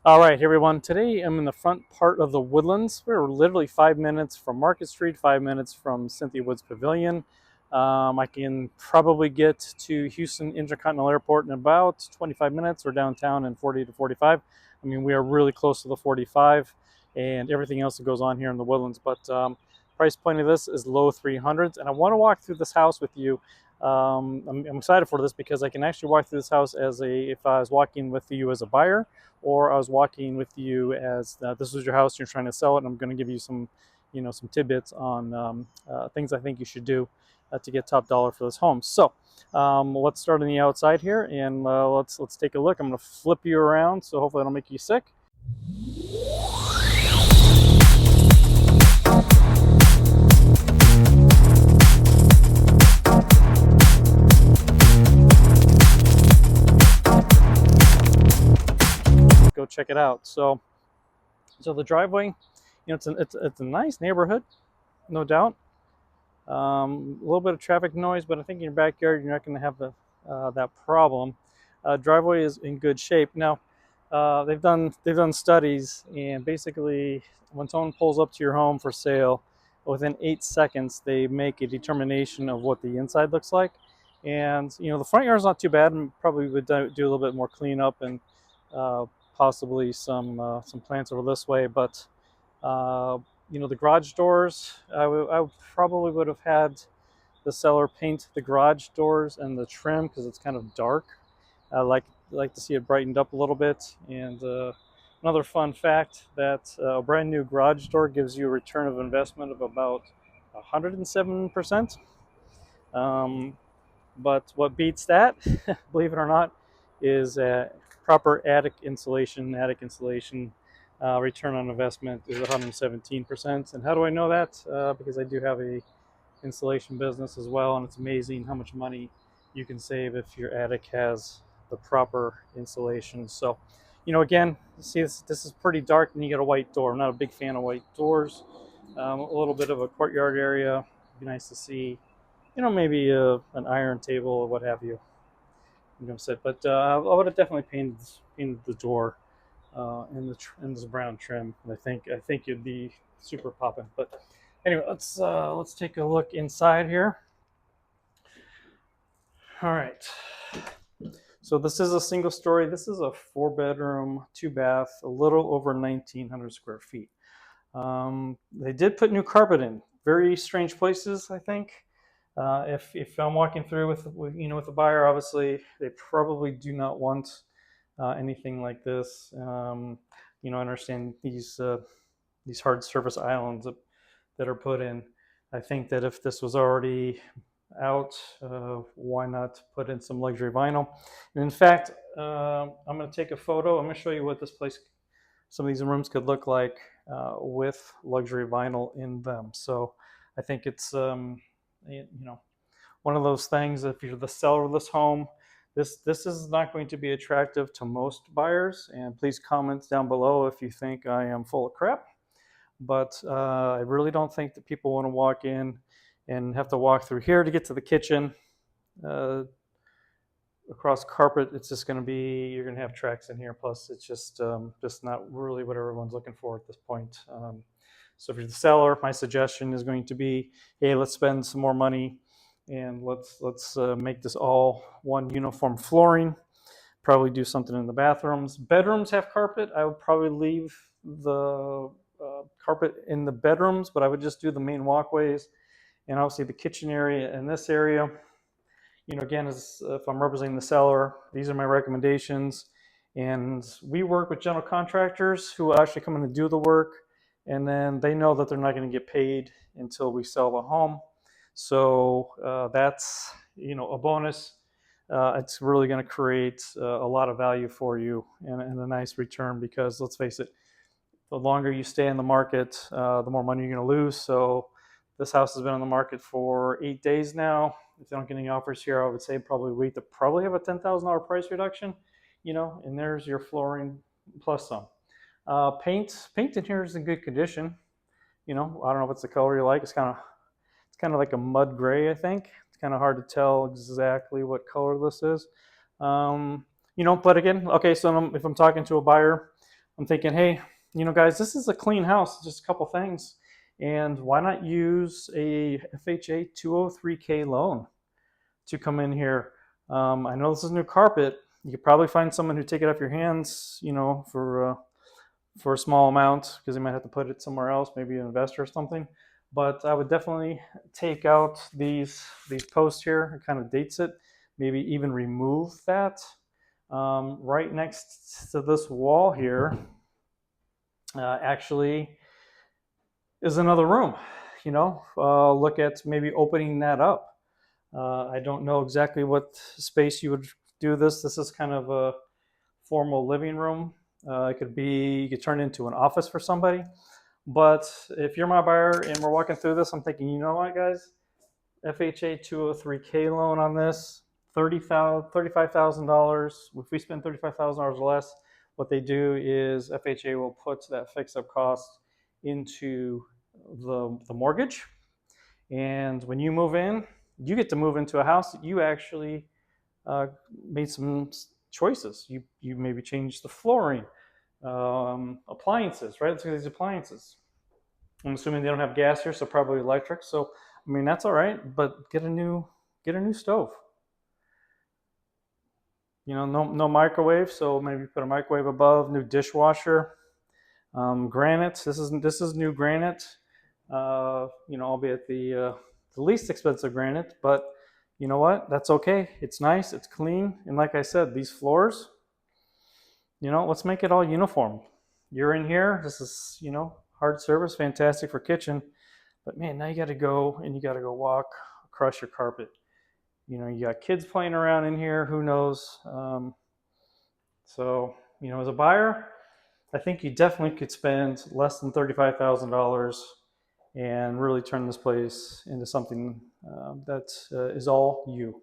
All right, everyone. Today I'm in the front part of the Woodlands. We're literally 5 minutes from Market Street, 5 minutes from Cynthia Woods Pavilion. I can probably get to Houston Intercontinental Airport in about 25 minutes or downtown in 40 to 45. I mean, we are really close to the 45 and everything else that goes on here in the Woodlands. But price point of this is low 300s. And I want to walk through this house with you. I'm excited for this because I can actually walk through this house if I was walking with you as a buyer, or I was walking with you as this was your house and you're trying to sell it. And I'm going to give you some, some tidbits on things I think you should do to get top dollar for this home. So let's start on the outside here and let's take a look. I'm going to flip you around, so hopefully I don't make you sick. Go check it out. So the driveway, it's a nice neighborhood, no doubt. A little bit of traffic noise, but I think in your backyard you're not going to have that problem. Driveway is in good shape. Now, they've done studies, and basically, when someone pulls up to your home for sale, within 8 seconds they make a determination of what the inside looks like. And the front yard is not too bad, and probably would do a little bit more cleanup and uh, possibly some plants over this way, but. Uh, the garage doors, I probably would have had the seller paint the garage doors and the trim because it's kind of dark. I like to see it brightened up a little bit. And another fun fact that a brand new garage door gives you a return of investment of about 107%. Um, but what beats that, believe it or not, is proper attic insulation. Attic insulation return on investment is 117%. And how do I know that? Because I do have a insulation business as well, and it's amazing how much money you can save if your attic has the proper insulation. So, again, see this is pretty dark, and you get a white door. I'm not a big fan of white doors. A little bit of a courtyard area. It'd be nice to see, maybe an iron table or what have you. Sit. But I would have definitely painted the door in this brown trim. And I think it'd be super popping. But anyway, let's take a look inside here. All right. So this is a single story. This is a 4-bedroom, 2-bath, a little over 1,900 square feet. They did put new carpet in. Very strange places, I think. If I'm walking through with a buyer, obviously they probably do not want anything like this. I understand these hard surface islands that are put in. I think that if this was already out, why not put in some luxury vinyl? And in fact, I'm going to take a photo. I'm going to show you what some of these rooms could look like with luxury vinyl in them. So I think it's one of those things. If you're the seller of this home, this is not going to be attractive to most buyers. And please comment down below if you think I am full of crap. But I really don't think that people want to walk in and have to walk through here to get to the kitchen. Across carpet, it's just going to be, you're going to have tracks in here. Plus, it's just not really what everyone's looking for at this point. So if you're the seller, my suggestion is going to be, hey, let's spend some more money and let's make this all one uniform flooring. Probably do something in the bathrooms. Bedrooms have carpet. I would probably leave the carpet in the bedrooms, but I would just do the main walkways and obviously the kitchen area and this area. Again, if I'm representing the seller, these are my recommendations. And we work with general contractors who actually come in and do the work, and then they know that they're not going to get paid until we sell the home. So that's a bonus. It's really going to create a lot of value for you and a nice return, because let's face it, the longer you stay in the market, the more money you're going to lose. So this house has been on the market for 8 days now. If you don't get any offers here, I would say probably wait to probably have a $10,000 price reduction, and there's your flooring plus some. Paint in here is in good condition. I don't know what's the color you like. It's kind of like a mud gray, I think. It's kind of hard to tell exactly what color this is. But again, okay, so if I'm talking to a buyer, I'm thinking, hey, guys, this is a clean house, just a couple things. And why not use a FHA 203K loan to come in here? I know this is new carpet. You could probably find someone who take it off your hands, for a small amount because you might have to put it somewhere else, maybe an investor or something. But I would definitely take out these posts here. It kind of dates it. Maybe even remove that. Right next to this wall here, actually is another room. Look at maybe opening that up. I don't know exactly what space you would do this. This is kind of a formal living room. You could turn it into an office for somebody. But if you're my buyer and we're walking through this, I'm thinking, you know what, guys? FHA 203K loan on this, $35,000. If we spend $35,000 less, what they do is FHA will put that fixed up cost into the mortgage. And when you move in, you get to move into a house that you actually made some choices. You maybe changed the flooring, appliances, right? Let's look at these appliances. I'm assuming they don't have gas here, so probably electric. So I mean that's all right, but get a new stove. No microwave, so maybe put a microwave above. New dishwasher, granite. This is new granite. Albeit the least expensive granite, but you know what? That's okay. It's nice. It's clean, and like I said, these floors. Let's make it all uniform. You're in here. This is hard surface, fantastic for kitchen. But man, now you got to go and you got to go walk across your carpet. You got kids playing around in here. Who knows? As a buyer, I think you definitely could spend less than $35,000 and really turn this place into something that is all you,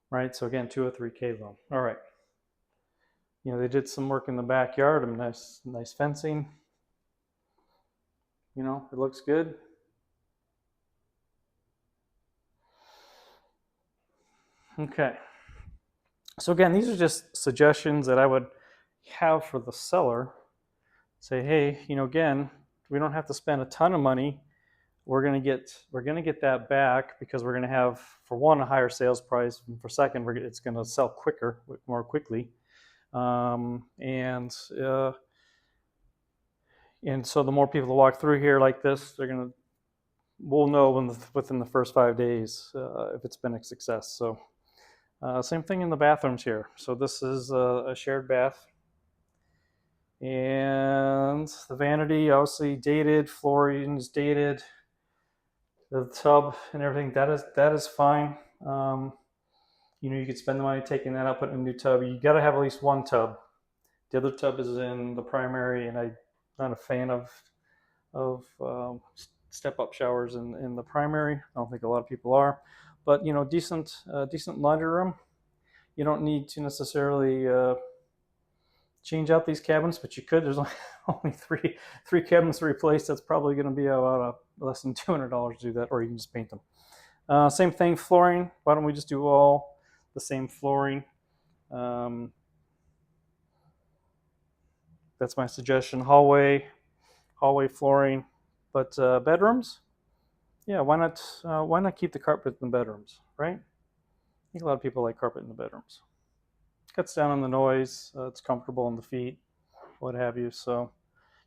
right? So again, 203K loan. All right. They did some work in the backyard. Nice fencing. It looks good. Okay. So again, these are just suggestions that I would have for the seller. Say, hey, again, we don't have to spend a ton of money. We're gonna get that back because we're gonna have, for one, a higher sales price, and for second, it's gonna sell more quickly, and so the more people that walk through here like this, we'll know within the first 5 days if it's been a success. So. Same thing in the bathrooms here. So this is a shared bath. And the vanity, obviously dated, flooring is dated. The tub and everything, that is fine. You could spend the money taking that out, putting in a new tub. You got to have at least one tub. The other tub is in the primary, and I'm not a fan of step-up showers in the primary. I don't think a lot of people are. But decent laundry room. You don't need to necessarily change out these cabinets, but you could. There's only three cabinets to replace. That's probably going to be about less than $200 to do that, or you can just paint them. Same thing, flooring. Why don't we just do all the same flooring? That's my suggestion. Hallway flooring, but bedrooms. Yeah, why not keep the carpet in the bedrooms, right? I think a lot of people like carpet in the bedrooms. Cuts down on the noise. It's comfortable on the feet, what have you. So,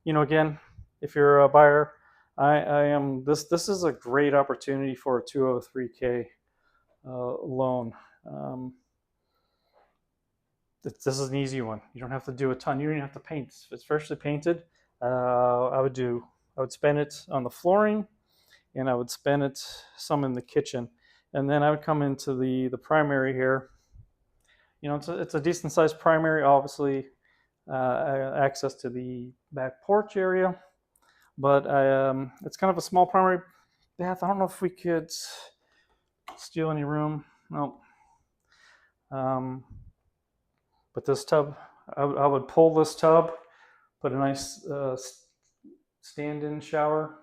again, if you're a buyer, I am. This is a great opportunity for a 203K loan. This is an easy one. You don't have to do a ton. You don't even have to paint. If it's freshly painted, I would spend it on the flooring, and I would spend it some in the kitchen, and then I would come into the primary here. It's a decent sized primary, obviously, access to the back porch area, but it's kind of a small primary bath. I don't know if we could steal any room. No. But this tub, I would pull this tub, put a nice stand-in shower,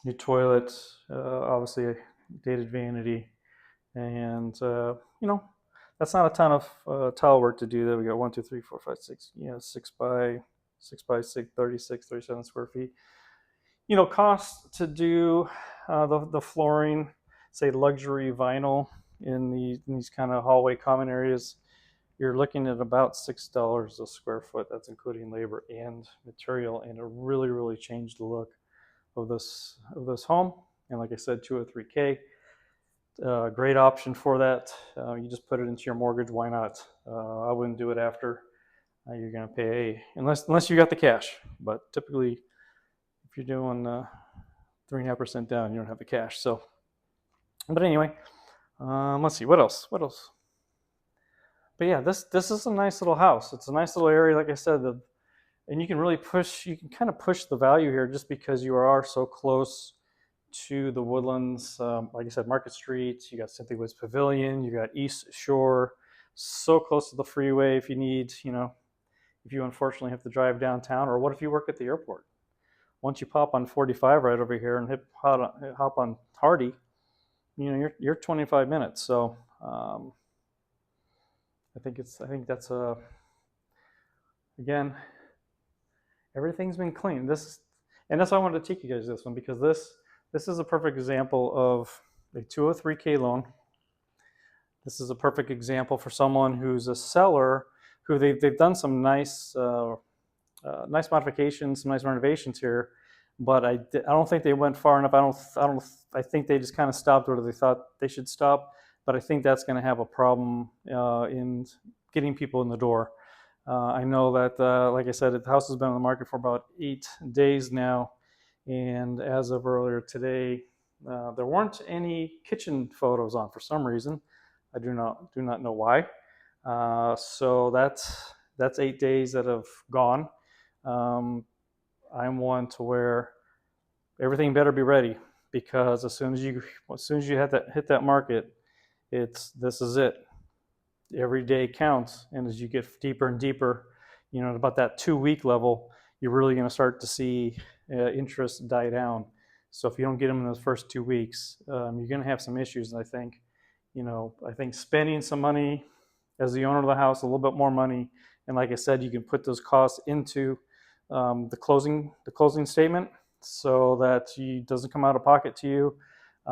new toilet, obviously a dated vanity, and That's not a ton of tile work to do. There we got 1, 2, 3, 4, 5, 6. 6 by 6, 36, 37 square feet. Cost to do the flooring, say luxury vinyl in these kind of hallway common areas, you're looking at about $6 a square foot. That's including labor and material, and it really, really changed the look of this home. And like I said, 203K, great option for that. You just put it into your mortgage. Why not? I wouldn't do it after. You're going to pay unless you got the cash. But typically, if you're doing 3.5% down, you don't have the cash. So, but anyway, let's see what else. But yeah, this is a nice little house. It's a nice little area, like I said, and you can really push. You can kind of push the value here just because you are so close to the Woodlands. Like I said, Market Street. You got Cynthia Woods Pavilion. You got East Shore. So close to the freeway. If you need, if you unfortunately have to drive downtown, or what if you work at the airport? Once you pop on 45 right over here and hop on Hardy, you're 25 minutes. So I think that's again, everything's been clean. And that's why I wanted to take you guys this one, because this is a perfect example of a 203K loan. This is a perfect example for someone who's a seller who they've done some nice nice modifications, some nice renovations here, but I don't think they went far enough. I think they just kind of stopped where they thought they should stop. But I think that's going to have a problem in getting people in the door. I know that, like I said, the house has been on the market for about 8 days now, and as of earlier today, there weren't any kitchen photos on for some reason. I do not know why. So that's 8 days that have gone. I'm one to where everything better be ready, because as soon as you hit that market, this is it. Every day counts, and as you get deeper and deeper, at about that 2-week level, you're really going to start to see interest die down. So if you don't get them in those first 2 weeks, you're going to have some issues. And I think spending some money as the owner of the house, a little bit more money, and like I said, you can put those costs into the closing statement, so that it doesn't come out of pocket to you.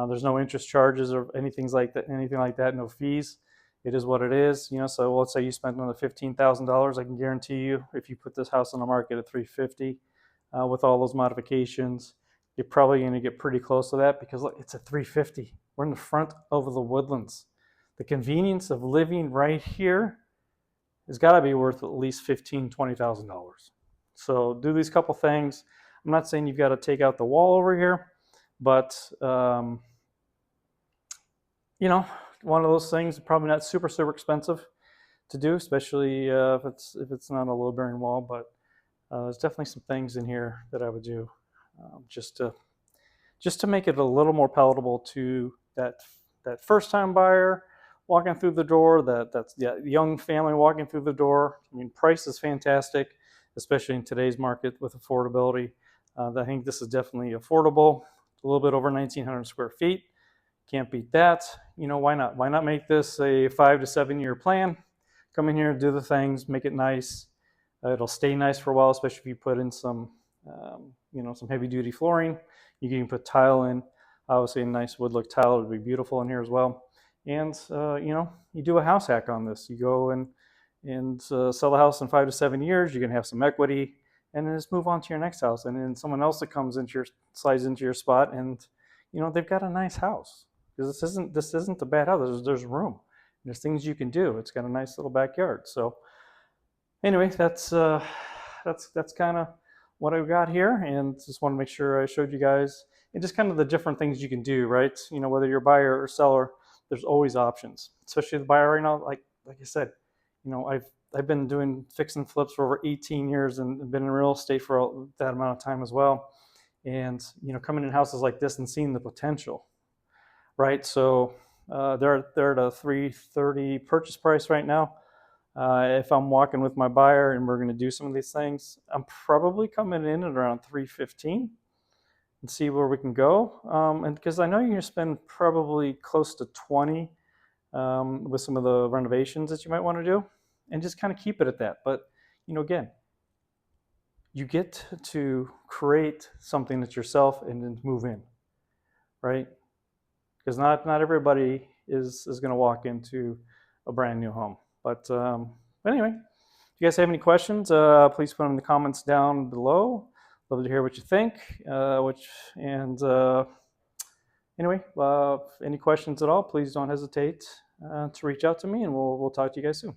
There's no interest charges or anything like that. No fees. It is what it is. So let's say you spent another $15,000. I can guarantee you, if you put this house on the market at $350, with all those modifications, you're probably going to get pretty close to that, because look, it's a $350. We're in the front of the Woodlands. The convenience of living right here has got to be worth at least $15,000, $20,000. So do these couple things. I'm not saying you've got to take out the wall over here, but one of those things, probably not super expensive to do, especially if it's not a load bearing wall. But there's definitely some things in here that I would do just to make it a little more palatable to that first time buyer walking through the door, that young family walking through the door. I mean, price is fantastic, especially in today's market with affordability. I think this is definitely affordable. A little bit over 1,900 square feet. Can't beat that. Why not? Why not make this a 5 to 7 year plan? Come in here, do the things, make it nice. It'll stay nice for a while, especially if you put in some heavy duty flooring. You can put tile in. Obviously, a nice wood look tile would be beautiful in here as well. And you do a house hack on this. You go and sell the house in 5 to 7 years. You're gonna have some equity, and then just move on to your next house. And then someone else that slides into your spot, and they've got a nice house. Because this isn't a bad house. There's room. There's things you can do. It's got a nice little backyard. So anyway, that's kind of what I've got here, and just want to make sure I showed you guys, and just kind of the different things you can do, right? Whether you're a buyer or seller, there's always options. Especially the buyer right now, like I said, I've been doing fix and flips for over 18 years and been in real estate for that amount of time as well. And coming in houses like this and seeing the potential, right? So they're at a $330 purchase price right now. If I'm walking with my buyer and we're going to do some of these things, I'm probably coming in at around $315 and see where we can go. And because I know you're going to spend probably close to $20 with some of the renovations that you might want to do, and just kind of keep it at that. But again, you get to create something that's yourself and then move in, right? Because not everybody is going to walk into a brand new home. But anyway, if you guys have any questions, please put them in the comments down below. Love to hear what you think. Anyway, any questions at all, please don't hesitate to reach out to me, and we'll talk to you guys soon.